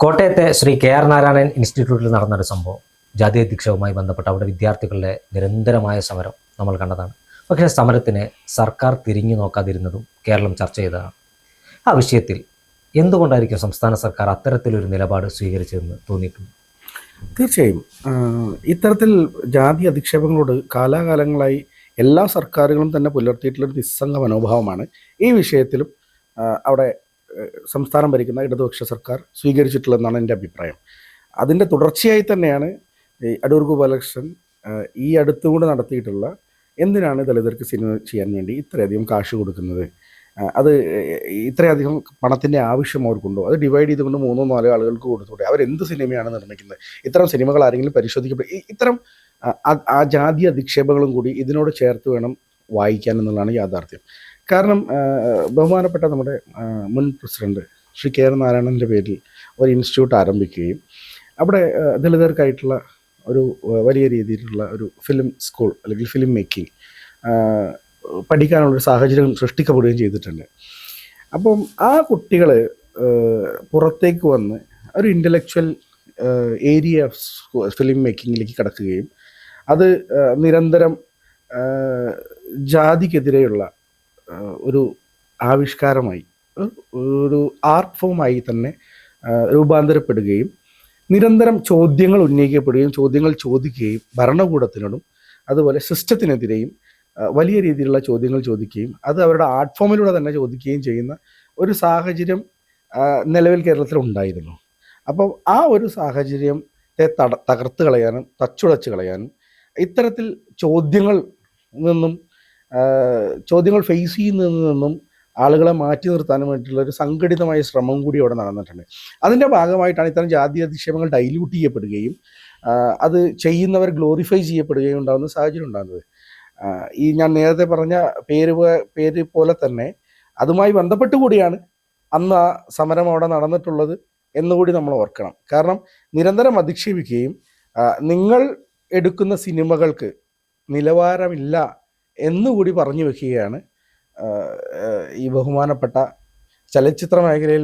കോട്ടയത്തെ Shri K R Narayanan ഇൻസ്റ്റിറ്റ്യൂട്ടിൽ നടന്നൊരു സംഭവം, ജാതി അധ്യക്ഷവുമായി ബന്ധപ്പെട്ട് അവിടെ വിദ്യാർത്ഥികളുടെ നിരന്തരമായ സമരം നമ്മൾ കണ്ടതാണ്. പക്ഷേ സമരത്തിന് സർക്കാർ തിരിഞ്ഞു നോക്കാതിരുന്നതും കേരളം ചർച്ച ചെയ്തതാണ്. ആ വിഷയത്തിൽ എന്തുകൊണ്ടായിരിക്കും സംസ്ഥാന സർക്കാർ അത്തരത്തിലൊരു നിലപാട് സ്വീകരിച്ചതെന്ന് തോന്നിയിട്ടുണ്ട്? തീർച്ചയായും ഇത്തരത്തിൽ ജാതി അധിക്ഷേപങ്ങളോട് കാലാകാലങ്ങളായി എല്ലാ സർക്കാരുകളും തന്നെ പുലർത്തിയിട്ടുള്ളൊരു നിസ്സംഗ മനോഭാവമാണ് ഈ വിഷയത്തിലും അവിടെ സംസ്ഥാനം ഭരിക്കുന്ന ഇടതുപക്ഷ സർക്കാർ സ്വീകരിച്ചിട്ടുള്ളതെന്നാണ് എൻ്റെ അഭിപ്രായം. അതിൻ്റെ തുടർച്ചയായി തന്നെയാണ് ഈ അടൂർ ഗോപാലകൃഷ്ണൻ ഈ അടുത്തുകൂടെ നടത്തിയിട്ടുള്ള എന്തിനാണ് ദളിതർക്ക് സിനിമ ചെയ്യാൻ വേണ്ടി ഇത്രയധികം കാശ് കൊടുക്കുന്നത്, അത് ഇത്രയധികം പണത്തിൻ്റെ ആവശ്യം അവർക്കുണ്ടോ, അത് ഡിവൈഡ് ചെയ്തുകൊണ്ട് 3-4 ആളുകൾക്ക് കൊടുത്തുകൂടെ, അവരെന്ത് സിനിമയാണ് നിർമ്മിക്കുന്നത്, ഇത്തരം സിനിമകൾ ആരെങ്കിലും പരിശോധിക്കപ്പെടും, ഇത്തരം ആ ജാതി അധിക്ഷേപങ്ങളും കൂടി ഇതിനോട് ചേർത്ത് വേണം വായിക്കാൻ എന്നുള്ളതാണ് യാഥാർത്ഥ്യം. കാരണം ബഹുമാനപ്പെട്ട നമ്മുടെ മുൻ പ്രസിഡന്റ് ശ്രീ കെ ആർ നാരായണൻ്റെ പേരിൽ ഒരു ഇൻസ്റ്റിറ്റ്യൂട്ട് ആരംഭിക്കുകയും അവിടെ ദളിതർക്കായിട്ടുള്ള ഒരു വലിയ രീതിയിലുള്ള ഒരു ഫിലിം സ്കൂൾ അല്ലെങ്കിൽ ഫിലിം മേക്കിംഗ് പഠിക്കാനുള്ളൊരു സാഹചര്യം സൃഷ്ടിക്കപ്പെടുകയും ചെയ്തിട്ടുണ്ട്. അപ്പം ആ കുട്ടികൾ പുറത്തേക്ക് വന്ന് ഒരു ഇൻ്റലക്ച്വൽ ഏരിയ ഫിലിം മേക്കിങ്ങിലേക്ക് കടക്കുകയും അത് നിരന്തരം ജാതിക്കെതിരെയുള്ള ഒരു ആവിഷ്കാരമായി, ഒരു ആർട്ട് ഫോമായി തന്നെ രൂപാന്തരപ്പെടുകയും നിരന്തരം ചോദ്യങ്ങൾ ഉന്നയിക്കപ്പെടുകയും ചോദ്യങ്ങൾ ചോദിക്കുകയും ഭരണകൂടത്തിനോടും അതുപോലെ സിസ്റ്റത്തിനെതിരെയും വലിയ രീതിയിലുള്ള ചോദ്യങ്ങൾ ചോദിക്കുകയും അത് അവരുടെ ആർട്ട് ഫോമിലൂടെ തന്നെ ചോദിക്കുകയും ചെയ്യുന്ന ഒരു സാഹചര്യം നിലവിൽ കേരളത്തിൽ ഉണ്ടായിരുന്നു. അപ്പോൾ ആ ഒരു സാഹചര്യത്തെ തകർത്ത് കളയാനും തച്ചുടച്ച് കളയാനും ഇത്തരത്തിൽ ചോദ്യങ്ങൾ ഫേസ് ചെയ്യുന്നതിൽ നിന്നും ആളുകളെ മാറ്റി നിർത്താനും വേണ്ടിയിട്ടുള്ള ഒരു സംഘടിതമായ ശ്രമം കൂടി അവിടെ നടന്നിട്ടുണ്ട്. അതിൻ്റെ ഭാഗമായിട്ടാണ് ഇത്തരം ജാതി അധിക്ഷേപങ്ങൾ ഡൈല്യൂട്ട് ചെയ്യപ്പെടുകയും അത് ചെയ്യുന്നവർ ഗ്ലോറിഫൈ ചെയ്യപ്പെടുകയും ഉണ്ടാകുന്ന സാഹചര്യം ഉണ്ടാകുന്നത്. ഈ ഞാൻ നേരത്തെ പറഞ്ഞ പേര് പോലെ തന്നെ അതുമായി ബന്ധപ്പെട്ട് കൂടിയാണ് അന്ന് ആ സമരം അവിടെ നടന്നിട്ടുള്ളത് എന്നുകൂടി നമ്മൾ ഓർക്കണം. കാരണം നിരന്തരം അധിക്ഷേപിക്കുകയും നിങ്ങൾ എടുക്കുന്ന സിനിമകൾക്ക് നിലവാരമില്ല എന്നുകൂടി പറഞ്ഞു വെക്കുകയാണ് ഈ ബഹുമാനപ്പെട്ട ചലച്ചിത്ര മേഖലയിൽ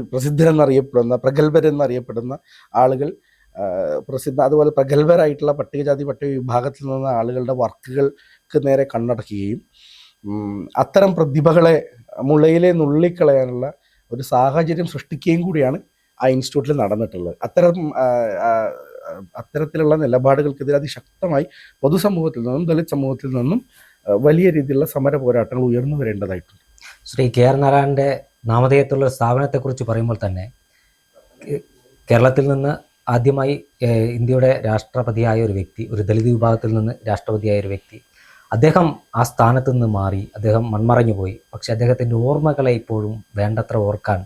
പ്രഗത്ഭരെന്നറിയപ്പെടുന്ന ആളുകൾ, അതുപോലെ പ്രഗത്ഭരായിട്ടുള്ള പട്ടികജാതി വിഭാഗത്തിൽ നിന്ന ആളുകളുടെ വർക്കുകൾക്ക് നേരെ കണ്ണടക്കുകയും അത്തരം പ്രതിഭകളെ മുളയിലെ നുള്ളിക്കളയാനുള്ള ഒരു സാഹചര്യം സൃഷ്ടിക്കുകയും കൂടിയാണ് ആ ഇൻസ്റ്റിറ്റ്യൂട്ടിൽ നടന്നിട്ടുള്ളത്. അത്തരത്തിലുള്ള നിലപാടുകൾക്കെതിരെ അതിശക്തമായി പൊതുസമൂഹത്തിൽ നിന്നും ദളിത് സമൂഹത്തിൽ നിന്നും വലിയ രീതിയിലുള്ള സമര പോരാട്ടങ്ങൾ ഉയർന്നു വരേണ്ടതായിട്ടുണ്ട്. ശ്രീ കെ ആർ നാരായണൻ്റെ നാമധേയത്തിലുള്ള സ്ഥാപനത്തെക്കുറിച്ച് പറയുമ്പോൾ തന്നെ കേരളത്തിൽ നിന്ന് ആദ്യമായി ഇന്ത്യയുടെ രാഷ്ട്രപതിയായ ഒരു വ്യക്തി, ഒരു ദളിത് വിഭാഗത്തിൽ നിന്ന് രാഷ്ട്രപതിയായ ഒരു വ്യക്തി, അദ്ദേഹം ആ സ്ഥാനത്ത് നിന്ന് മാറി, അദ്ദേഹം മൺമറഞ്ഞു പോയി. പക്ഷെ അദ്ദേഹത്തിൻ്റെ ഓർമ്മകളെ ഇപ്പോഴും വേണ്ടത്ര ഓർക്കാൻ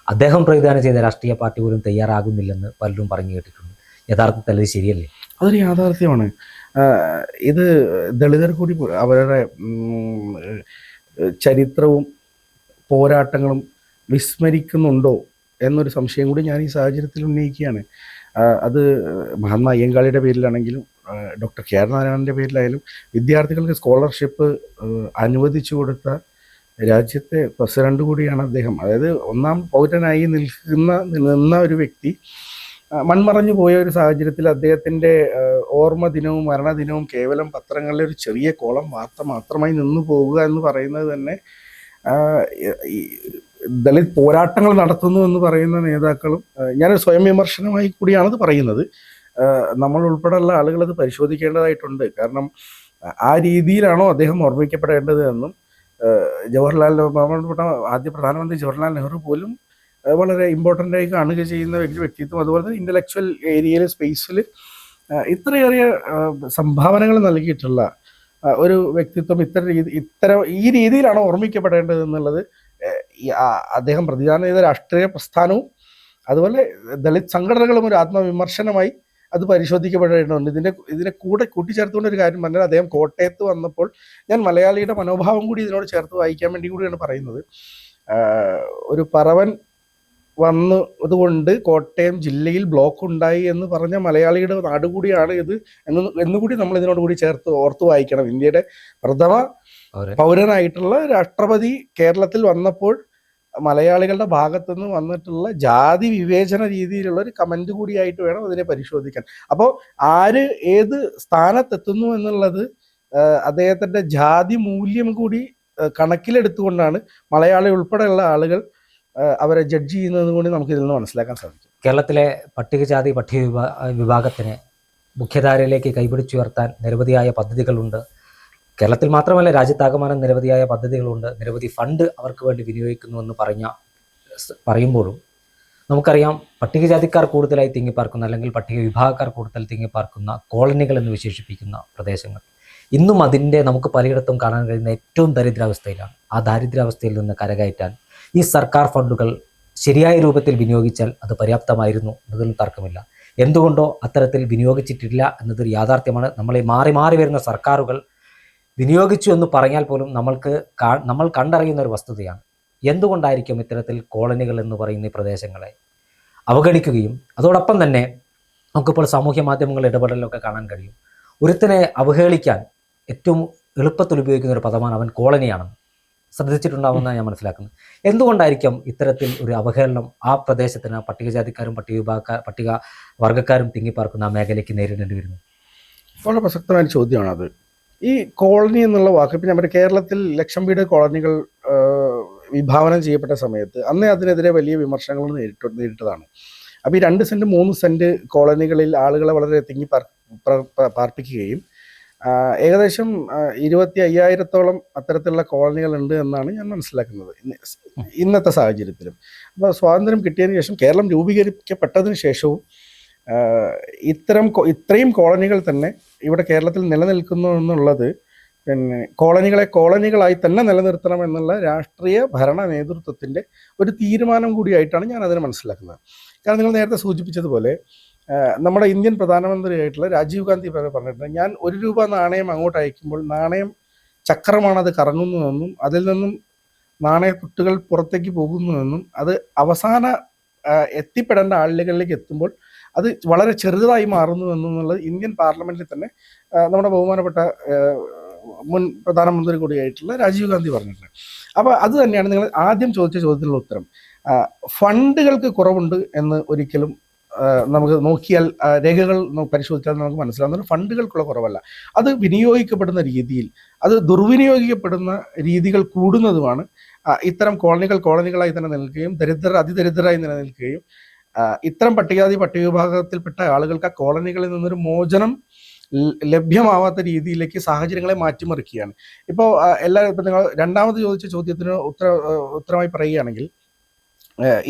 അദ്ദേഹം പ്രതിദാനം ചെയ്ത രാഷ്ട്രീയ പാർട്ടി പോലും തയ്യാറാകുന്നില്ലെന്ന് പലരും പറഞ്ഞു കേട്ടിട്ടുണ്ട്. യഥാർത്ഥത്തിൽ അത് ശരിയല്ലേ? അതൊരു യാഥാർത്ഥ്യമാണ്. ഇത് ദളിതർ കൂടി അവരുടെ ചരിത്രവും പോരാട്ടങ്ങളും വിസ്മരിക്കുന്നുണ്ടോ എന്നൊരു സംശയം കൂടി ഞാൻ ഈ സാഹചര്യത്തിൽ ഉന്നയിക്കുകയാണ്. അത് മഹാത്മാ അയ്യങ്കാളിയുടെ പേരിലാണെങ്കിലും ഡോക്ടർ കെ ആർ നാരായണൻ്റെ പേരിലായാലും വിദ്യാർത്ഥികൾക്ക് സ്കോളർഷിപ്പ് അനുവദിച്ചു കൊടുത്ത രാജ്യത്തെ പ്രസിഡന്റ് കൂടിയാണ് അദ്ദേഹം. അതായത് ഒന്നാം പൗരനായി നിന്ന ഒരു വ്യക്തി മൺമറഞ്ഞു പോയ ഒരു സാഹചര്യത്തിൽ അദ്ദേഹത്തിൻ്റെ ഓർമ്മ ദിനവും മരണദിനവും കേവലം പത്രങ്ങളിലെ ഒരു ചെറിയ കോളം വാർത്ത മാത്രമായി നിന്നു പോവുക എന്ന് പറയുന്നത് തന്നെ ദളിത് പോരാട്ടങ്ങൾ നടത്തുന്നു എന്ന് പറയുന്ന നേതാക്കളും ഞാൻ സ്വയം വിമർശനമായി കൂടിയാണത് പറയുന്നത്. നമ്മൾ ഉൾപ്പെടെയുള്ള ആളുകൾ അത് പരിശോധിക്കേണ്ടതായിട്ടുണ്ട്. കാരണം ആ രീതിയിലാണോ അദ്ദേഹം ഓർമ്മിക്കപ്പെടേണ്ടത് എന്നും ആദ്യ പ്രധാനമന്ത്രി ജവഹർലാൽ നെഹ്റു പോലും വളരെ ഇമ്പോർട്ടൻ്റ് ആയി കാണുക ചെയ്യുന്ന വ്യക്തിത്വം, അതുപോലെ തന്നെ ഇൻ്റലക്ച്വൽ ഏരിയയിലെ സ്പേസിൽ ഇത്രയേറെ സംഭാവനകൾ നൽകിയിട്ടുള്ള ഒരു വ്യക്തിത്വം ഈ രീതിയിലാണോ ഓർമ്മിക്കപ്പെടേണ്ടത് എന്നുള്ളത് അദ്ദേഹം പ്രതിദാനം ചെയ്ത രാഷ്ട്രീയ പ്രസ്ഥാനവും അതുപോലെ ദളിത് സംഘടനകളും ഒരു ആത്മവിമർശനമായി അത് പരിശോധിക്കപ്പെടേണ്ടതുണ്ട്. ഇതിനെ കൂടെ കൂട്ടിച്ചേർത്തുകൊണ്ട് ഒരു കാര്യം പറഞ്ഞാൽ, അദ്ദേഹം കോട്ടയത്ത് വന്നപ്പോൾ ഞാൻ മലയാളിയുടെ മനോഭാവം കൂടി ഇതിനോട് ചേർത്ത് വായിക്കാൻ വേണ്ടി കൂടിയാണ് പറയുന്നത്. ഒരു പറവൻ വന്നതുകൊണ്ട് കോട്ടയം ജില്ലയിൽ ബ്ലോക്ക് ഉണ്ടായി എന്ന് പറഞ്ഞ മലയാളിയുടെ നാടുകൂടിയാണ് ഇത് എന്നുകൂടി നമ്മൾ ഇതിനോട് കൂടി ചേർത്ത് ഓർത്തു വായിക്കണം. ഇന്ത്യയുടെ പ്രഥമ പൗരനായിട്ടുള്ള രാഷ്ട്രപതി കേരളത്തിൽ വന്നപ്പോൾ മലയാളികളുടെ ഭാഗത്തുനിന്ന് വന്നിട്ടുള്ള ജാതി വിവേചന രീതിയിലുള്ള ഒരു കമന്റ് കൂടിയായിട്ട് വേണം അതിനെ പരിശോധിക്കാൻ. അപ്പോൾ ആര് ഏത് സ്ഥാനത്തെത്തുന്നു എന്നുള്ളത് അദ്ദേഹത്തിന്റെ ജാതി മൂല്യം കൂടി കണക്കിലെടുത്തുകൊണ്ടാണ് മലയാളി ഉൾപ്പെടെയുള്ള ആളുകൾ അവരെ ജഡ്ജ് ചെയ്യുന്നത് കൂടി നമുക്ക് ഇതിൽ നിന്ന് മനസ്സിലാക്കാൻ സാധിക്കും. കേരളത്തിലെ പട്ടികജാതി വിഭാഗത്തിന് മുഖ്യധാരയിലേക്ക് കൈപിടിച്ചുയർത്താൻ നിരവധിയായ പദ്ധതികളുണ്ട്. കേരളത്തിൽ മാത്രമല്ല, രാജ്യത്താകമാനം നിരവധിയായ പദ്ധതികളുണ്ട്. നിരവധി ഫണ്ട് അവർക്ക് വേണ്ടി വിനിയോഗിക്കുന്നുവെന്ന് പറയുമ്പോഴും നമുക്കറിയാം, പട്ടികജാതിക്കാർ കൂടുതലായി തിങ്ങിപ്പാർക്കുന്ന, അല്ലെങ്കിൽ പട്ടിക വിഭാഗക്കാർ കൂടുതൽ തിങ്ങിപ്പാർക്കുന്ന കോളനികൾ എന്ന് വിശേഷിപ്പിക്കുന്ന പ്രദേശങ്ങൾ ഇന്നും അതിൻ്റെ നമുക്ക് പലയിടത്തും കാണാൻ കഴിയുന്ന ഏറ്റവും ദരിദ്രാവസ്ഥയിലാണ്. ആ ദാരിദ്ര്യാവസ്ഥയിൽ നിന്ന് കരകയറ്റാൻ ഈ സർക്കാർ ഫണ്ടുകൾ ശരിയായ രൂപത്തിൽ വിനിയോഗിച്ചാൽ അത് പര്യാപ്തമായിരുന്നു എന്നതിൽ തർക്കമില്ല. എന്തുകൊണ്ടോ അത്തരത്തിൽ വിനിയോഗിച്ചിട്ടില്ല എന്നതൊരു യാഥാർത്ഥ്യമാണ്. നമ്മളെ മാറി മാറി വരുന്ന സർക്കാരുകൾ വിനിയോഗിച്ചു എന്ന് പറഞ്ഞാൽ പോലും നമ്മൾ കണ്ടറിയുന്ന ഒരു വസ്തുതയാണ്. എന്തുകൊണ്ടായിരിക്കും ഇത്തരത്തിൽ കോളനികൾ എന്ന് പറയുന്ന ഈ പ്രദേശങ്ങളെ അവഗണിക്കുകയും അതോടൊപ്പം തന്നെ നമുക്കിപ്പോൾ സാമൂഹ്യ മാധ്യമങ്ങൾ ഇടപെടലൊക്കെ കാണാൻ കഴിയും. ഒരുത്തനെ അവഹേളിക്കാൻ ഏറ്റവും എളുപ്പത്തിൽ ഉപയോഗിക്കുന്ന ഒരു പദമാണ് അവൻ കോളനിയാണെന്ന്. ശ്രദ്ധിച്ചിട്ടുണ്ടാവുമെന്നാണ് ഞാൻ മനസ്സിലാക്കുന്നത്. എന്തുകൊണ്ടായിരിക്കും ഇത്തരത്തിൽ ഒരു അവഹേളനം ആ പ്രദേശത്തിന് പട്ടികജാതിക്കാരും പട്ടിക വർഗ്ഗക്കാരും തിങ്ങിപ്പാർക്കുന്ന ആ മേഖലയ്ക്ക് നേരിടേണ്ടി വരുന്നു? വളരെ പ്രസക്തമായ ചോദ്യമാണത്. ഈ കോളനി എന്നുള്ള വാക്ക് ഇപ്പം നമ്മുടെ കേരളത്തിൽ ലക്ഷം വീട് കോളനികൾ വിഭാവനം ചെയ്യപ്പെട്ട സമയത്ത് അന്നേ അതിനെതിരെ വലിയ വിമർശനങ്ങൾ നേരിട്ടതാണ്. അപ്പോൾ ഈ 2 സെൻറ്റ് 3 സെൻറ്റ് കോളനികളിൽ ആളുകളെ വളരെ തിങ്ങി പാർപ്പിക്കുകയും ഏകദേശം 25,000-ഓളം അത്തരത്തിലുള്ള കോളനികളുണ്ട് എന്നാണ് ഞാൻ മനസ്സിലാക്കുന്നത് ഇന്നത്തെ സാഹചര്യത്തിലും. അപ്പോൾ സ്വാതന്ത്ര്യം കിട്ടിയതിന് ശേഷം, കേരളം രൂപീകരിക്കപ്പെട്ടതിന് ശേഷവും ഇത്രയും കോളനികൾ തന്നെ ഇവിടെ കേരളത്തിൽ നിലനിൽക്കുന്നു എന്നുള്ളത് പിന്നെ കോളനികളായി തന്നെ നിലനിർത്തണം എന്നുള്ള രാഷ്ട്രീയ ഭരണ നേതൃത്വത്തിൻ്റെ ഒരു തീരുമാനം കൂടിയായിട്ടാണ് ഞാൻ അതിനെ മനസ്സിലാക്കുന്നത്. കാരണം നിങ്ങൾ നേരത്തെ സൂചിപ്പിച്ചതുപോലെ നമ്മുടെ ഇന്ത്യൻ പ്രധാനമന്ത്രിയായിട്ടുള്ള രാജീവ് ഗാന്ധി പറഞ്ഞിട്ടുണ്ട്, ഞാൻ 1 രൂപ നാണയം അങ്ങോട്ട് അയക്കുമ്പോൾ നാണയം ചക്രമാണത് കറങ്ങുന്നതെന്നും അതിൽ നിന്നും നാണയത്തുട്ടുകൾ പുറത്തേക്ക് പോകുന്നുവെന്നും അത് അവസാന എത്തിപ്പെടേണ്ട ആളുകളിലേക്ക് എത്തുമ്പോൾ അത് വളരെ ചെറുതായി മാറുന്നു എന്നുള്ളത് ഇന്ത്യൻ പാർലമെന്റിൽ തന്നെ നമ്മുടെ ബഹുമാനപ്പെട്ട മുൻ പ്രധാനമന്ത്രി കൂടിയായിട്ടുള്ള രാജീവ് ഗാന്ധി പറഞ്ഞിട്ടുണ്ട്. അപ്പോൾ അത് തന്നെയാണ് നിങ്ങൾ ആദ്യം ചോദിച്ച ചോദ്യത്തിനുള്ള ഉത്തരം. ഫണ്ടുകൾക്ക് കുറവുണ്ട് എന്ന് ഒരിക്കലും നമുക്ക് നോക്കിയാൽ രേഖകൾ പരിശോധിച്ചാൽ നമുക്ക് മനസ്സിലാവുന്നത് ഫണ്ടുകൾക്കുള്ള കുറവല്ല, അത് വിനിയോഗിക്കപ്പെടുന്ന രീതിയിൽ, അത് ദുർവിനിയോഗിക്കപ്പെടുന്ന രീതികൾ കൂടുന്നതുമാണ് ഇത്തരം കോളനികളായി തന്നെ നിൽക്കുകയും അതിദരിദ്രരായി നിലനിൽക്കുകയും ഇത്തരം പട്ടികവിഭാഗത്തിൽപ്പെട്ട ആളുകൾക്ക് ആ കോളനികളിൽ നിന്നൊരു മോചനം ലഭ്യമാവാത്ത രീതിയിലേക്ക് സാഹചര്യങ്ങളെ മാറ്റിമറിക്കുകയാണ്. ഇപ്പോൾ ഇപ്പം നിങ്ങൾ രണ്ടാമത് ചോദിച്ച ചോദ്യത്തിന് ഉത്തരമായി പറയുകയാണെങ്കിൽ,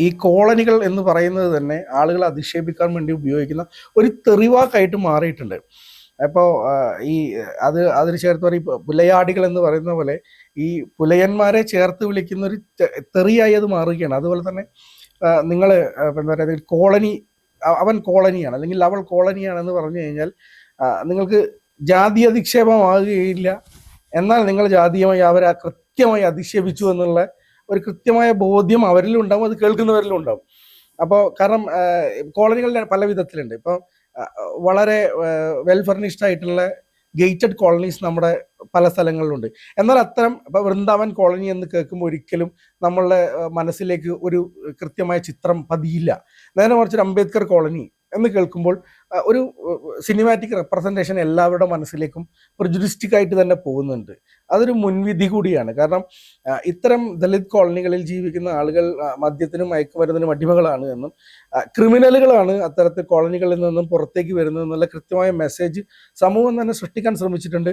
ഈ കോളനികൾ എന്ന് പറയുന്നത് തന്നെ ആളുകളെ അധിക്ഷേപിക്കാൻ വേണ്ടി ഉപയോഗിക്കുന്ന ഒരു തെറിവാക്കായിട്ട് മാറിയിട്ടുണ്ട്. അപ്പോൾ അതിന് ചേർത്ത് പറയും പുലയാടികൾ എന്ന് പറയുന്ന പോലെ ഈ പുലയന്മാരെ ചേർത്ത് വിളിക്കുന്ന ഒരു തെറിയായി അത് മാറുകയാണ്. അതുപോലെ തന്നെ നിങ്ങൾ എന്താ പറയുക, അവൻ കോളനിയാണ് അല്ലെങ്കിൽ അവൾ കോളനിയാണെന്ന് പറഞ്ഞു കഴിഞ്ഞാൽ നിങ്ങൾക്ക് ജാതി അധിക്ഷേപമാകുകയില്ല, എന്നാൽ നിങ്ങൾ ജാതീയമായി അവരെ കൃത്യമായി അധിക്ഷേപിച്ചു എന്നുള്ള ഒരു കൃത്യമായ ബോധ്യം അവരിലും ഉണ്ടാവും, അത് കേൾക്കുന്നവരിലും ഉണ്ടാവും. അപ്പോൾ കാരണം കോളനികൾ പല വിധത്തിലുണ്ട്. ഇപ്പോൾ വളരെ വെൽ ഫർണിഷ്ഡ് ആയിട്ടുള്ള ഗേറ്റഡ് കോളനീസ് നമ്മുടെ പല സ്ഥലങ്ങളിലുണ്ട്. എന്നാൽ അത്തരം ഇപ്പോൾ വൃന്ദാവൻ കോളനി എന്ന് കേൾക്കുമ്പോൾ ഒരിക്കലും നമ്മളുടെ മനസ്സിലേക്ക് ഒരു കൃത്യമായ ചിത്രം പതിയില്ല. നേരെ മറിച്ചൊരു അംബേദ്കർ കോളനി എന്ന് കേൾക്കുമ്പോൾ ഒരു സിനിമാറ്റിക് റെപ്രസെൻറ്റേഷൻ എല്ലാവരുടെ മനസ്സിലേക്കും പ്രിജുഡിസ്റ്റിക് ആയിട്ട് തന്നെ പോകുന്നുണ്ട്. അതൊരു മുൻവിധി കൂടിയാണ്. കാരണം ഇത്തരം ദളിത് കോളനികളിൽ ജീവിക്കുന്ന ആളുകൾ മദ്യത്തിനും മയക്കുമരുന്നിനും അടിമകളാണ് എന്നും ക്രിമിനലുകളാണ് അത്തരത്തിൽ കോളനികളിൽ നിന്നും പുറത്തേക്ക് വരുന്നതെന്നുള്ള കൃത്യമായ മെസ്സേജ് സമൂഹം തന്നെ സൃഷ്ടിക്കാൻ ശ്രമിച്ചിട്ടുണ്ട്.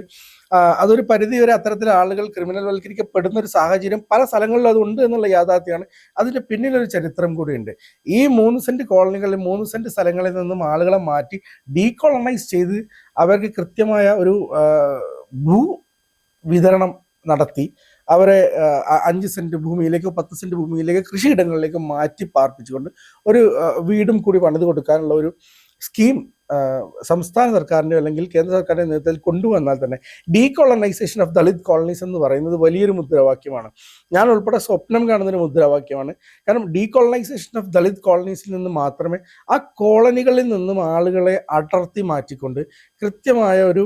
അതൊരു പരിധിവരെ അത്തരത്തിൽ ആളുകൾ ക്രിമിനൽ വൽക്കരിക്കപ്പെടുന്ന ഒരു സാഹചര്യം പല സ്ഥലങ്ങളിലും അതുണ്ട് എന്നുള്ള യാഥാർത്ഥ്യമാണ്. അതിൻ്റെ പിന്നിലൊരു ചരിത്രം കൂടിയുണ്ട്. ഈ 3 സെൻറ്റ് കോളനികളിൽ 3 സെൻറ്റ് സ്ഥലങ്ങളിൽ നിന്നും ആളുകളെ മാറ്റി ഡീകോളനൈസ് ചെയ്ത് അവർക്ക് കൃത്യമായ ഒരു ഭൂവിതരണം നടത്തി അവരെ 5 സെൻറ്റ് ഭൂമിയിലേക്ക് 10 സെൻറ്റ് ഭൂമിയിലേക്ക് കൃഷിയിടങ്ങളിലേക്ക് മാറ്റി പാർപ്പിച്ചുകൊണ്ട് ഒരു വീടും കൂടി പണിത് കൊടുക്കാനുള്ള ഒരു സ്കീം സംസ്ഥാന സർക്കാരിൻ്റെ അല്ലെങ്കിൽ കേന്ദ്ര സർക്കാരിൻ്റെ നേതൃത്വത്തിൽ കൊണ്ടുവന്നാൽ തന്നെ ഡീകോളനൈസേഷൻ ഓഫ് ദളിത് കോളനീസ് എന്ന് പറയുന്നത് വലിയൊരു മുദ്രാവാക്യമാണ്. ഞാൻ ഉൾപ്പെടെ സ്വപ്നം കാണുന്നൊരു മുദ്രാവാക്യമാണ്. കാരണം ഡീകോളനൈസേഷൻ ഓഫ് ദളിത് കോളനീസിൽ നിന്ന് മാത്രമേ ആ കോളനികളിൽ നിന്നും ആളുകളെ അടർത്തി മാറ്റിക്കൊണ്ട് കൃത്യമായ ഒരു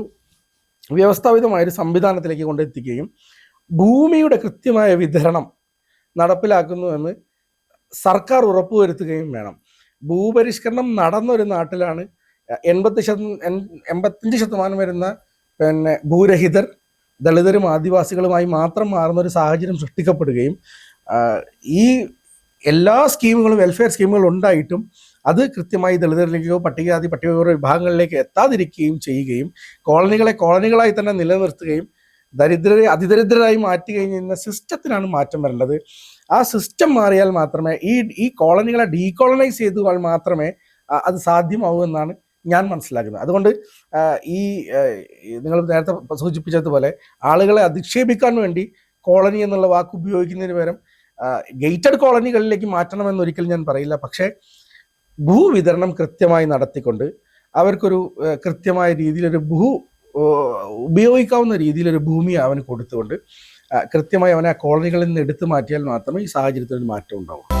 വ്യവസ്ഥാപിതമായൊരു സംവിധാനത്തിലേക്ക് കൊണ്ടെത്തിക്കുകയും ഭൂമിയുടെ കൃത്യമായ വിതരണം നടപ്പിലാക്കുന്നുവെന്ന് സർക്കാർ ഉറപ്പുവരുത്തുകയും വേണം. ഭൂപരിഷ്കരണം നടന്നൊരു നാട്ടിലാണ് 85% വരുന്ന ഭൂരഹിതർ ദളിതരും ആദിവാസികളുമായി മാത്രം മാറുന്ന ഒരു സാഹചര്യം സൃഷ്ടിക്കപ്പെടുകയും ഈ എല്ലാ സ്കീമുകളും വെൽഫെയർ സ്കീമുകളും ഉണ്ടായിട്ടും അത് കൃത്യമായി ദളിതരിലേക്കോ പട്ടികജാതി പട്ടികവർഗ വിഭാഗങ്ങളിലേക്ക് എത്താതിരിക്കുകയും ചെയ്യുകയും കോളനികളെ കോളനികളായി തന്നെ നിലനിർത്തുകയും ദരിദ്രരെ അതിദരിദ്രരായി മാറ്റുകയും ചെയ്യുന്ന സിസ്റ്റത്തിനാണ് മാറ്റം വരേണ്ടത്. ആ സിസ്റ്റം മാറിയാൽ മാത്രമേ ഈ കോളനികളെ ഡീകോളനൈസ് ചെയ്താൽ മാത്രമേ അത് സാധ്യമാവൂ എന്നാണ് ഞാൻ മനസ്സിലാക്കുന്നത്. അതുകൊണ്ട് നിങ്ങൾ നേരത്തെ സൂചിപ്പിച്ചതുപോലെ ആളുകളെ അധിക്ഷേപിക്കാൻ വേണ്ടി കോളനി എന്നുള്ള വാക്ക് ഉപയോഗിക്കുന്നതിന് പകരം ഗേറ്റഡ് കോളനികളിലേക്ക് മാറ്റണമെന്നൊരിക്കൽ ഞാൻ പറയില്ല. പക്ഷേ ഭൂവിതരണം കൃത്യമായി നടത്തിക്കൊണ്ട് അവർക്കൊരു കൃത്യമായ രീതിയിലൊരു ഉപയോഗിക്കാവുന്ന രീതിയിലൊരു ഭൂമി അവന് കൊടുത്തുകൊണ്ട് കൃത്യമായി അവനെ ആ കോളനികളിൽ നിന്ന് എടുത്തു മാറ്റിയാൽ മാത്രമേ ഈ സാഹചര്യത്തിൽ മാറ്റം ഉണ്ടാവൂ.